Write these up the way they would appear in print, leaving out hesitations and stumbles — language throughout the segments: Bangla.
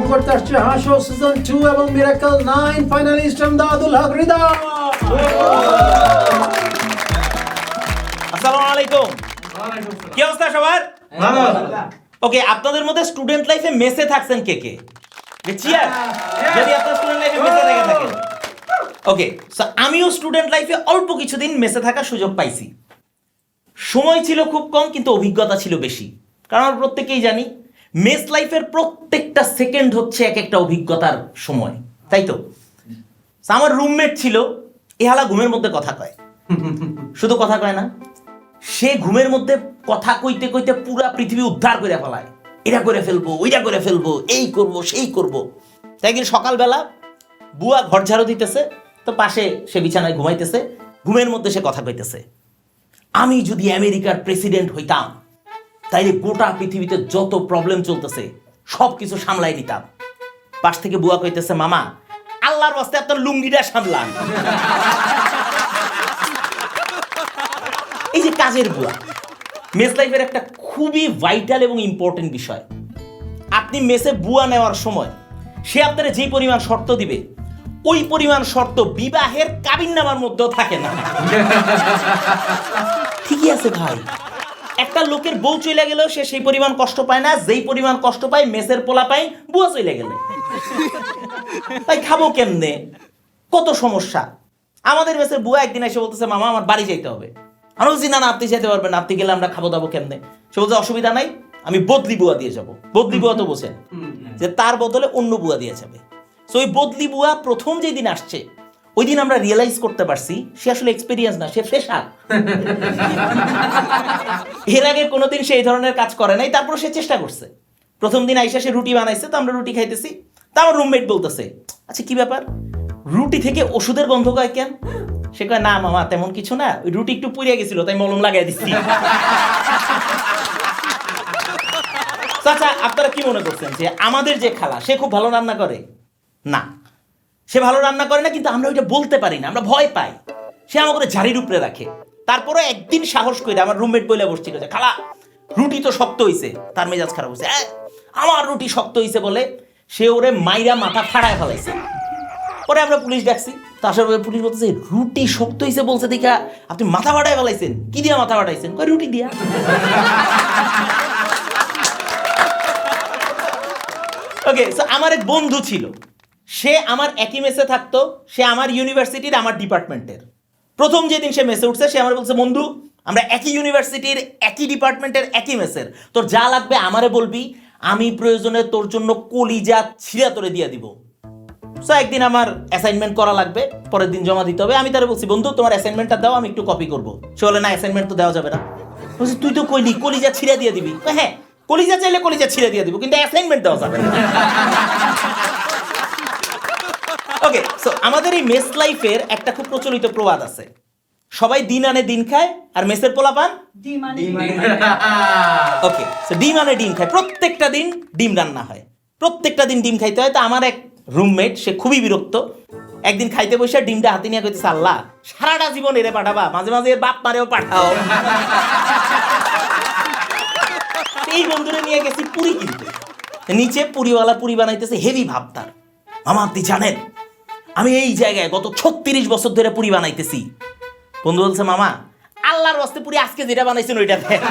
করতে আসছে হাসো সিজন 2 এবং মিরাকল 9 ফাইনালিস্ট আমদাদুল হক হৃদয়। আসসালামু আলাইকুম। কি অবস্থা সবার? ভালো। ওকে, আপনাদের মধ্যে স্টুডেন্ট লাইফে মেসে থাকছেন কে কে? চিয়ার যদি আপনার স্টুডেন্ট লাইফে মেসে থেকে থাকেন। ওকে, সো আমিও স্টুডেন্ট লাইফে অল্প কিছুদিন মেসে থাকার সুযোগ পাইছি। সময় ছিল খুব কম, কিন্তু অভিজ্ঞতা ছিল বেশি। কারণ আমরা প্রত্যেকেই জানি মেস লাইফের প্রত্যেকটা সেকেন্ড হচ্ছে এক একটা অভিজ্ঞতার সময়, তাই তো? আমার রুমমেট ছিল, এহালা ঘুমের মধ্যে কথা কয়। শুধু কথা কয় না, সে ঘুমের মধ্যে কথা কইতে কইতে পুরা পৃথিবী উদ্ধার করে ফেলায়। এটা করে ফেলবো, ওইটা করে ফেলবো, এই করব সেই করব। তাই কিন্তু সকালবেলা বুয়া ঘর ঝাড়ু দিতেছে, তো পাশে সে বিছানায় ঘুমাইতেছে, ঘুমের মধ্যে সে কথা কইতেছে, আমি যদি আমেরিকার প্রেসিডেন্ট হইতাম তাইলে গোটা পৃথিবীতে যত প্রবলেম চলতেছে সব কিছু সামলাই নিতাম। পাশ থেকে বুয়া কইতেছে, মামা আল্লাহর ওয়াস্তে আপনার লুঙ্গিটা সামলান। এই যে কাজের বুয়া, মেস লাইফের একটা খুবই ভাইটাল এবং ইম্পর্টেন্ট বিষয়। আপনি মেসে বুয়া নেওয়ার সময় সে আপনারা যে পরিমাণ শর্ত দিবে, ওই পরিমাণ শর্ত বিবাহের কাবিননামার মধ্যেও থাকে না। ঠিকই আছে ভাই, একটা লোকের বউ চলে গেলেও সে সেই পরিমাণ কষ্ট পায় না যেই পরিমাণ কষ্ট পায় মেসের পোলা পায় বুয়া চলে গেলে। তাই খাবো কেমনে, কত সমস্যা। আমাদের মেসের বুয়া একদিন এসে বলতেছে, মামা আমার বাড়ি যাইতে হবে। আমি বলছি, না না আপনি যেতে পারবেন, আপনি গেলে আমরা খাবো দাবো কেমনে। সে বলছে, অসুবিধা নাই, আমি বদলি বুয়া দিয়ে যাবো। বদলি বুয়া তো বোঝেন যে তার বদলে অন্য বুয়া দিয়ে যাবে। সো ওই বদলি বুয়া প্রথম যেই দিন আসছে, ওই দিন আমরা রিয়েলাইজ করতে পারছি সে আসলে এক্সপেরিয়েন্স না, সে ফ্রেশার। এর আগে কোনোদিন সে এই ধরনের কাজ করে নাই, তারপর সে চেষ্টা করছে। প্রথম দিন আইসা সে রুটি বানাইছে, তো আমরা রুটি খাইতেছি, তা আমার রুমমেট বলতেছে, আচ্ছা কি ব্যাপার, রুটি থেকে ওষুধের গন্ধ কয় কেন? সে কয়, না মামা তেমন কিছু না, ওই রুটি একটু পুড়িয়ে গেছিল তাই মলম লাগাই দিচ্ছি। আচ্ছা, আপনারা কি মনে করছেন যে আমাদের যে খালা সে খুব ভালো রান্না করে? না, সে ভালো রান্না করে না, কিন্তু আমরা ওইটা বলতে পারি না, আমরা ভয় পাই। সে আমাকে ঝাড়ির উপরে রাখে। তারপরে একদিন সাহস করে আমার রুমমেট বলে বসছিল যে, খালা রুটি তো শক্ত হইছে। তার মেজাজ খারাপ হয়েছে, আমার রুটি শক্ত হইছে বলে সে ওরে মাইরা মাথা ফাড়ায় ফেলাইছে। পরে আমরা পুলিশ ডাকছি, তো আসার পরে পুলিশ বলতেছে, রুটি শক্ত হইছে বলছে দেখা আপনি মাথা ফাটায় ফেলাইছেন? কি দিয়া মাথা ফাটাইছেন? কই রুটি দিয়া। ওকে, সো আমার এক বন্ধু ছিল, সে আমার একই মেসে থাকতো, সে আমার ইউনিভার্সিটির আমার ডিপার্টমেন্টের। প্রথম যেদিন সে মেসে উঠছে, সে আমার বলছে, বন্ধু আমরা একই ইউনিভার্সিটির একই ডিপার্টমেন্টের একই মেসের, তোর যা লাগবে আমারে বলবি, আমি প্রয়োজনে তোর জন্য কলিজা ছিঁড়া তোরে দিয়ে দিব। সো একদিন আমার অ্যাসাইনমেন্ট করা লাগবে, পরের দিন জমা দিতে হবে। আমি তারে বলছি, বন্ধু তোমার অ্যাসাইনমেন্টটা দাও, আমি একটু কপি করবো। সে বলে, না অ্যাসাইনমেন্ট তো দেওয়া যাবে না। বলছি, তুই তো কইলি কলিজা ছিঁড়া দিয়ে দিবি। হ্যাঁ, কলিজা চাইলে কলিজা ছিঁড়া দিয়ে দিব, কিন্তু অ্যাসাইনমেন্ট দেওয়া যাবে না। ওকে, সো আমাদের এই মেস লাইফের একটা খুব প্রচলিত প্রবাদ আছে, সবাই দিন আনে দিন খায় আর মেসের পোলা পান ডিম আনে। ওকে, সো ডিম আনে ডিম খায়, প্রত্যেকটা দিন ডিম রান্না হয়, প্রত্যেকটা দিন ডিম খাইতে হয়। তো আমার এক রুমমেট, সে খুবই বিরক্ত, একদিন খাইতে বসে ডিমটা হাতে নিয়ে কইতেছে, আল্লাহ সারাটা জীবন এরে পাঠাবা, মাঝে মাঝে এর বাপ মারেও পাঠাও। এই বন্ধুরে নিয়ে গেছি পুরি কিনতে, নিচে পুরিওয়ালা পুরি বানাইতেছে, হেভি ভাব তার। মামা আপনি জানেন আমি এই জায়গায় গত 36 বছর ধরে পুরি বানাইতেছি। বন্ধু বলছে, মামা আল্লাহর ওয়াস্তে পুরি আজকে যেটা বানাইছেন ওইটা দেন।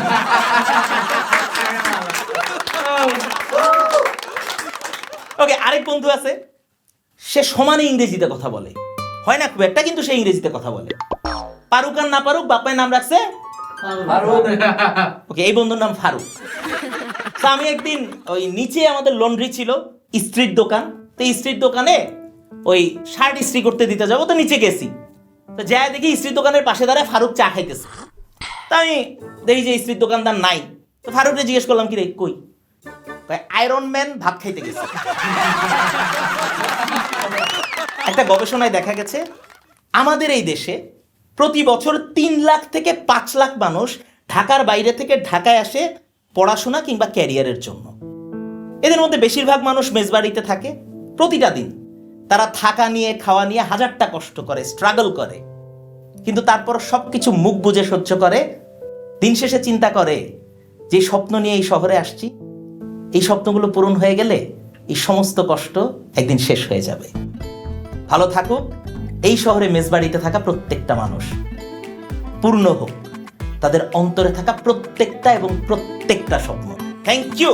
ওকে, আরেক বন্ধু আছে, সে সমানে ইংরেজিতে কথা বলে, হয় না খুব একটা, কিন্তু সে ইংরেজিতে কথা বলে। পারুক আর না পারুক, বাপায় নাম রাখছে ফারুক। ওকে, এই বন্ধুর নাম ফারুক। তো আমি একদিন ওই নিচে আমাদের লন্ড্রি ছিল, স্ট্রিট দোকান, তো স্ট্রিট দোকানে ওই শার্ট ইস্ত্রি করতে দিতে যাবো, তো নিচে গেছি। তো যাই দেখি স্ত্রীর দোকানের পাশে দাঁড়ায় ফারুক চা খাইতেছে। তা আমি দেখি যে স্ত্রীর দোকানদার নাই, তো ফারুককে জিজ্ঞেস করলাম, কি রে কই? আয়রন ম্যান ভাত খাইতে গেছে। একটা গবেষণায় দেখা গেছে আমাদের এই দেশে প্রতি বছর 3 লাখ থেকে 5 লাখ মানুষ ঢাকার বাইরে থেকে ঢাকায় আসে পড়াশোনা কিংবা ক্যারিয়ারের জন্য। এদের মধ্যে বেশিরভাগ মানুষ মেসবাড়িতে থাকে প্রতিটা দিন। তারা থাকা নিয়ে খাওয়া নিয়ে হাজারটা কষ্ট করে, স্ট্রাগল করে, কিন্তু তারপর সব কিছু মুখ বুজে সহ্য করে। দিন শেষে চিন্তা করে যে স্বপ্ন নিয়ে এই শহরে আসছি, এই স্বপ্নগুলো পূরণ হয়ে গেলে এই সমস্ত কষ্ট একদিন শেষ হয়ে যাবে। ভালো থাকুক এই শহরে মেসবাড়িতে থাকা প্রত্যেকটা মানুষ, পূর্ণ হোক তাদের অন্তরে থাকা প্রত্যেকটা স্বপ্ন। Thank you.